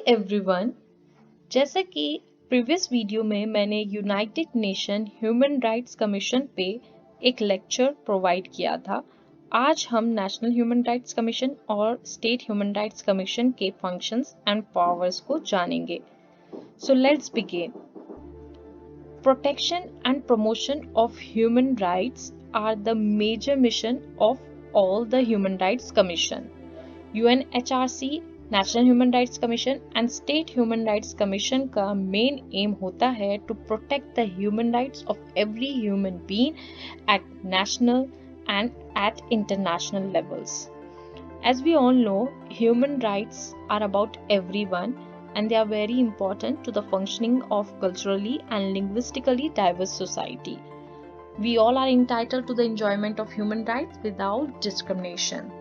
Everyone, जैसा कि previous video में मैंने United nation human rights commission पे एक लेक्चर प्रोवाइड किया था। आज हम नेशनल ह्यूमन राइट्स कमीशन और स्टेट ह्यूमन राइट्स कमीशन के फंक्शंस एंड पावर्स को जानेंगे। So let's begin. Protection and promotion of human rights are the major mission of all the Human Rights Commission. UNHRC, National Human Rights Commission and State Human Rights Commission का main aim होता है to protect the human rights of every human being at national and at international levels. As we all know, human rights are about everyone and they are very important to the functioning of culturally and linguistically diverse society. We all are entitled to the enjoyment of human rights without discrimination.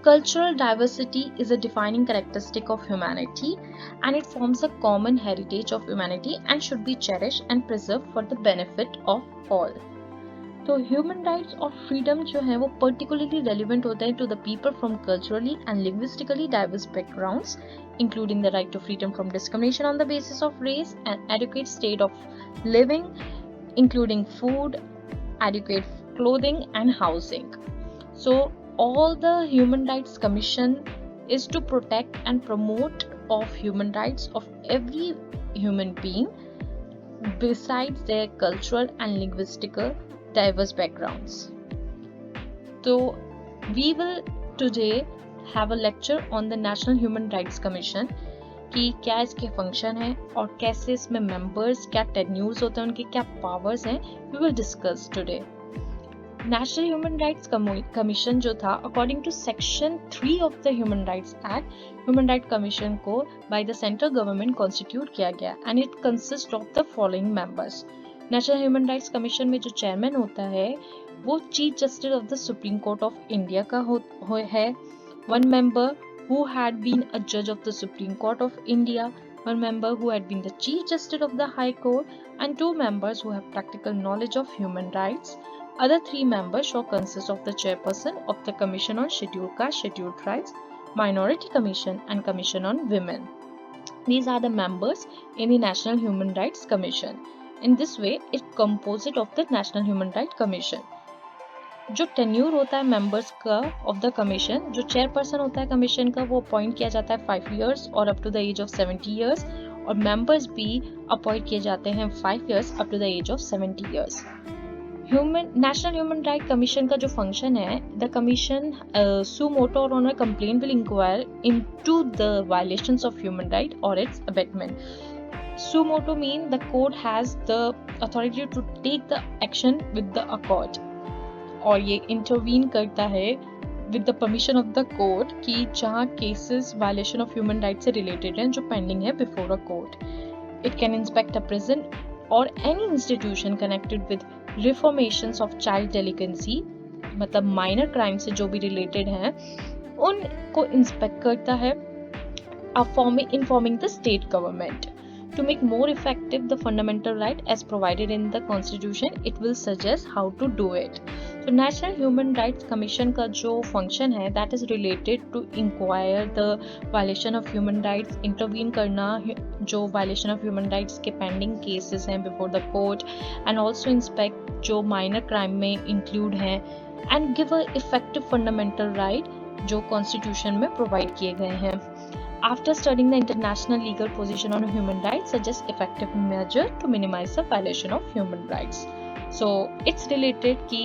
Cultural diversity is a defining characteristic of humanity and it forms a common heritage of humanity and should be cherished and preserved for the benefit of all. तो human rights और freedom जो है वो particularly relevant होते हैं to the people from culturally and linguistically diverse backgrounds, including the right to freedom from discrimination on the basis of race and adequate state of living, including food, adequate clothing and housing. So all the Human Rights Commission is to protect and promote of human rights of every human being besides their cultural and linguistical diverse backgrounds. So we will today have a lecture on the National Human Rights Commission कि क्या इसके function है और कैसे इसमें members, क्या टेन्यूर्स होते हैं, उनके क्या पावर्स हैं, we will discuss today. National human rights commission जो था, according to section 3 of the human rights act, human right commission को by the central government constitute किया गया and it consist of the following members. National human rights commission में जो chairman होता है वो chief justice of the supreme court of India का है. One member who had been a जज of the supreme court of India, one member who had been the chief justice of the high court and 2 members who have practical knowledge of human rights. Other 3 members shall consist of the chairperson of the Commission on Scheduled Caste, Scheduled Tribes, Minority Commission and Commission on Women. These are the members in the National Human Rights Commission. In this way, it composite of the National Human Rights Commission. जो tenure होता है members का of the commission, जो chairperson होता है commission का, वो appoint किया जाता है 5 years और up to the age of 70 years, और मेंबर्स भी अपॉइंट किए जाते हैं 5 years up to the age of 70 years. National human right commission का जो फंक्शन है, द कमीशन सू मोटो और on a complaint will inquire into the violations of human right और it's abatement. Suo motu mean the court has the authority to take the action with the accord, और ये intervene करता है with the permission of the court कि जहाँ cases violation of human right से related हैं जो पेंडिंग है before a court. It can inspect a prison और any institution connected with reformations of child delinquency, मतलब माइनर क्राइम से जो भी रिलेटेड हैं उनको इंस्पेक्ट करता है, informing the state government. To make more effective the fundamental right as provided in the constitution, it will suggest how to do it. So National Human Rights Commission का जो function है, that is related to inquire the violation of human rights, intervene करना जो violation of human rights के pending cases हैं before the court, and also inspect जो minor crime में include हैं, and give a effective fundamental right जो constitution में provide किए गए हैं. After studying the international legal position on human rights, suggest effective measure to minimize the violation of human rights. So it's related कि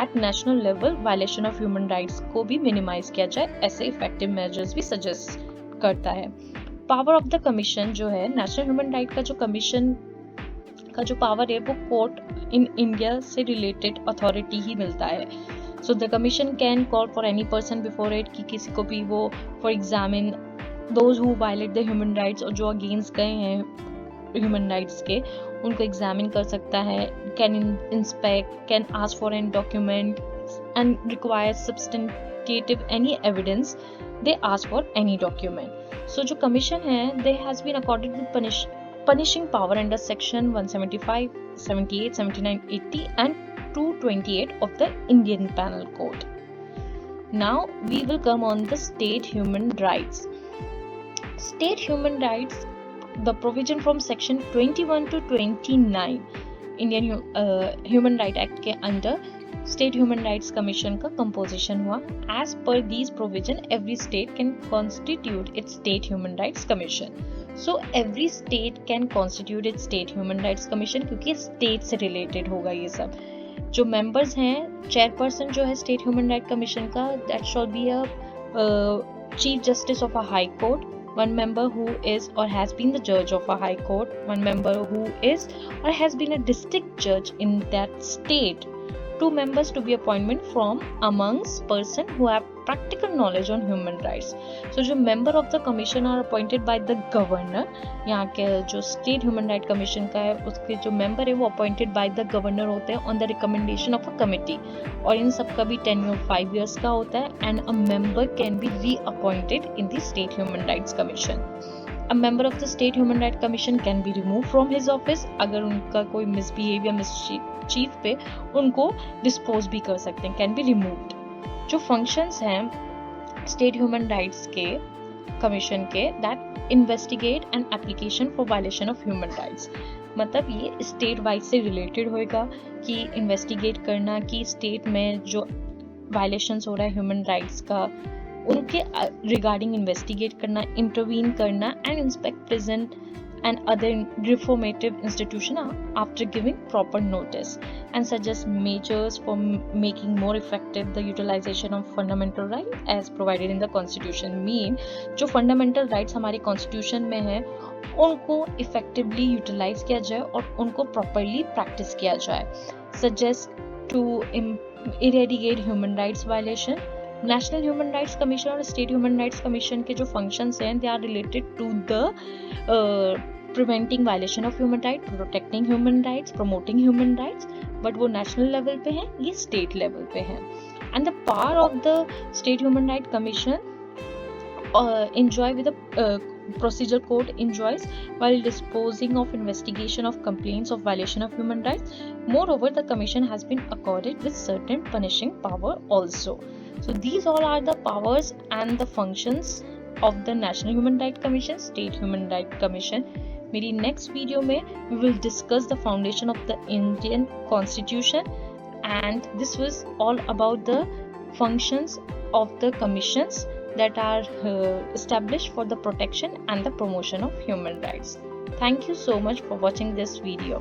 at national level violation of human rights को भी minimize किया जाए, ऐसे effective measures भी suggest करता है. Power of the commission जो है, national human right का जो commission का जो power है वो court in India से related authority ही मिलता है. So the commission can call for any person before it कि किसी को भी वो for examine those who violate the human rights और जो against गए हैं human rights के, उनको examine कर सकता है, can inspect, can ask for any document and require substantive any evidence, they ask for any document. So जो commission है, they has been accorded with punishing power under section 175, 78, 79, 80 and 228 of the Indian Penal Code. Now we will come on the state human rights. State human rights, the provision from section 21 to 29 Indian human right act के under state human rights commission का composition हुआ. As per these provision every state can constitute its state human rights commission. So every state can constitute its state human rights commission क्योंकि state से related होगा ये सब. जो members हैं, chairperson जो है स्टेट ह्यूमन राइट कमीशन का, that shall be a chief justice of a high court, one member who is or has been the judge of a high court, one member who is or has been a district judge in that state, 2 members to be appointment from amongst person who have practical knowledge on human rights. So जो member of the commission are appointed by the governor, यहाँ के जो state human right commission का है उसके जो member है वो appointed by the governor होते हैं on the recommendation of a committee, और इन सब का भी tenure 5 years का होता है, and a member can be reappointed in the state human rights commission. A member of the state human rights commission can be removed from his office अगर उनका कोई misbehave या mischief पे उनको dispose भी कर सकते हैं, can be removed. जो functions हैं state human rights के commission के, that investigate an application for violation of human rights. मतलब ये state wise से related होएगा कि investigate करना कि state में जो violations हो रहा है human rights का उनके रिगार्डिंग इन्वेस्टिगेट करना, इंटरवीन करना and inspect present and other reformative institution after giving proper notice and suggest measures for making more effective the utilization of fundamental right as provided in the constitution. Mean जो fundamental rights हमारे constitution में है उनको effectively utilise किया जाए और उनको properly practice किया जाए. Suggest to eradicate human rights violation. National human rights commission और स्टेट ह्यूमन राइट्स कमीशन के जो फंक्शंस हैं they are related to the preventing violation of human right, protecting human rights, promoting human rights, but वो national level पे हैं, ये state level पे हैं. And the power of the state human right commission enjoy with the procedure court enjoys while disposing of investigation of complaints of violation of human rights. Moreover, the commission has been accorded with certain punishing power also. So these all are the powers and the functions of the National Human Rights Commission, State Human Rights Commission. मेरी next video में we will discuss the foundation of the Indian Constitution, and this was all about the functions of the commissions that are established for the protection and the promotion of human rights. Thank you so much for watching this video.